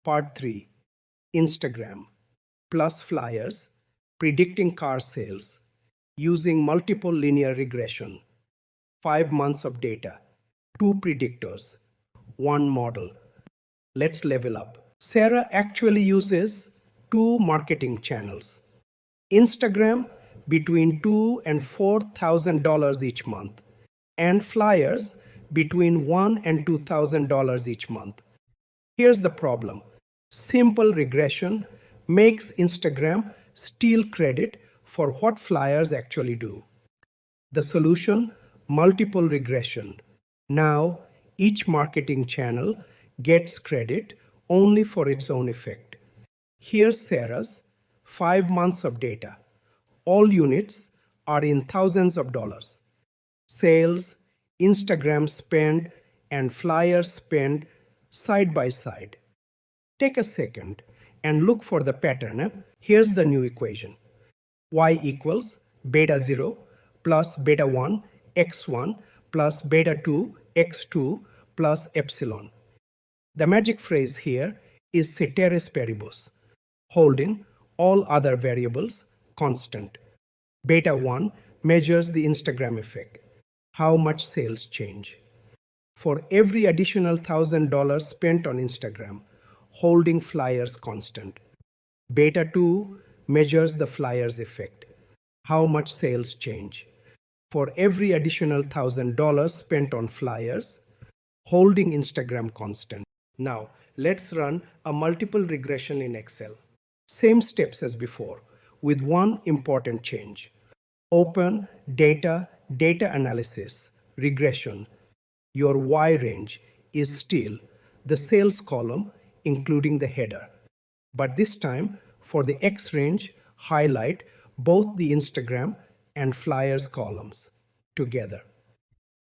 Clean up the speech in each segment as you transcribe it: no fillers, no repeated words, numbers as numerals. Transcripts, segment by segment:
Part 3. Instagram plus flyers, predicting car sales using multiple linear regression. 5 months of data, 2 predictors, 1 model. Let's level up. Sarah actually uses 2 marketing channels. Instagram between $2,000 and $4,000 each month, and flyers between $1,000 and $2,000 each month. Here's the problem. Simple regression makes Instagram steal credit for what flyers actually do. The solution? Multiple regression. Now, each marketing channel gets credit only for its own effect. Here's Sarah's 5 months of data. All units are in thousands of dollars. Sales, Instagram spend, and flyer spend side by side. Take a second and look for the pattern. Here's the new equation. Y equals beta 0 plus beta 1 x1 plus beta 2 x2 plus epsilon. The magic phrase here is ceteris paribus, holding all other variables constant. Beta 1 measures the Instagram effect, how much sales change. For every additional $1,000 spent on Instagram, holding flyers constant. Beta 2 measures the flyers effect, how much sales change. For every additional $1,000 spent on flyers, holding Instagram constant. Now, let's run a multiple regression in Excel. Same steps as before, with one important change. Open data analysis, regression. Your Y range is still the sales column, including the header. But this time, for the X range, highlight both the Instagram and flyers columns together.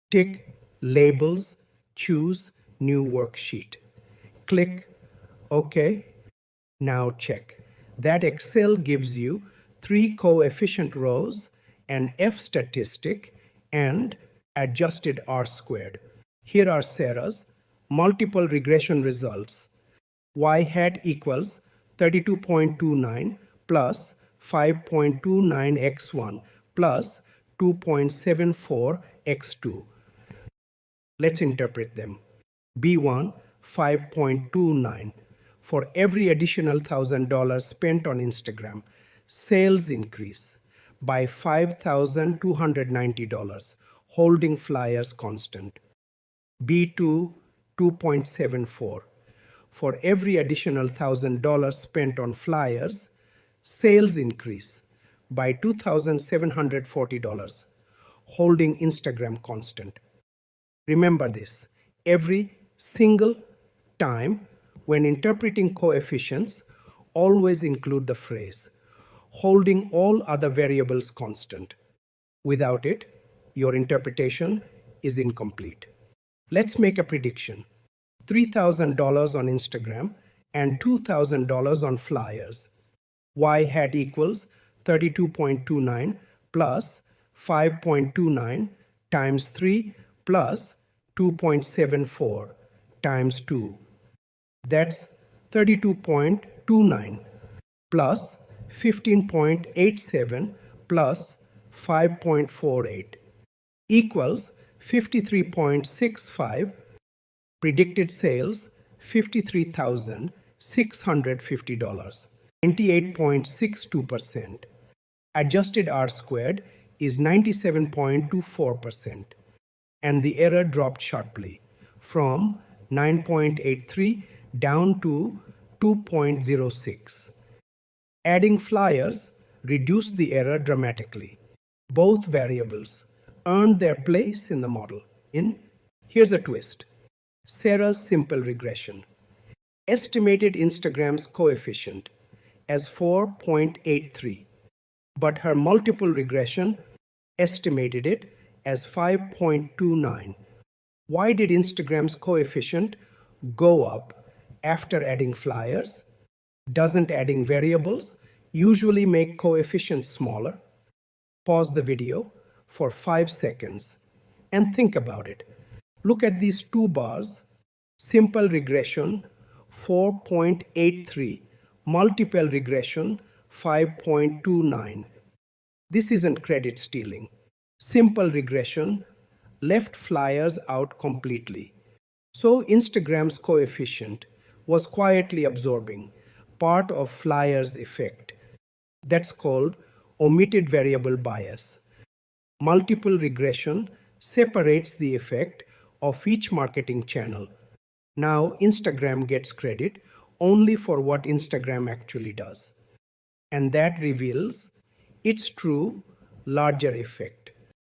Tick labels, choose new worksheet. Click OK. Now check. That Excel gives you 3 coefficient rows, an F statistic, and adjusted R squared. Here are Sarah's multiple regression results. Y hat equals 32.29 plus 5.29 x1 plus 2.74 x2. Let's interpret them. B1, 5.29. For every additional $1,000 spent on Instagram, sales increase by $5,290, holding flyers constant. B2, 2.74. For every additional $1,000 spent on flyers, sales increase by $2,740, holding Instagram constant. Remember this, every single time when interpreting coefficients, always include the phrase, holding all other variables constant. Without it, your interpretation is incomplete. Let's make a prediction. $3,000 on Instagram and $2,000 on flyers. Y hat equals 32.29 plus 5.29 times 3 plus 2.74 times 2. That's 32.29 plus 15.87 plus 5.48 equals 53.65. Predicted sales $53,650, 98.62%. Adjusted R squared is 97.24%, and the error dropped sharply from 9.83 down to 2.06. Adding flyers reduced the error dramatically. Both variables earned their place in the model. Here's a twist. Sarah's simple regression estimated Instagram's coefficient as 4.83, but her multiple regression estimated it as 5.29. Why did Instagram's coefficient go up after adding flyers? Doesn't adding variables usually make coefficients smaller? Pause the video for 5 seconds and think about it. Look at these 2 bars. Simple regression 4.83, multiple regression 5.29. This isn't credit stealing. Simple regression left flyers out completely. So Instagram's coefficient was quietly absorbing part of flyers effect. That's called omitted variable bias. Multiple regression separates the effect of each marketing channel. Now Instagram gets credit only for what Instagram actually does. And that reveals its true larger effect.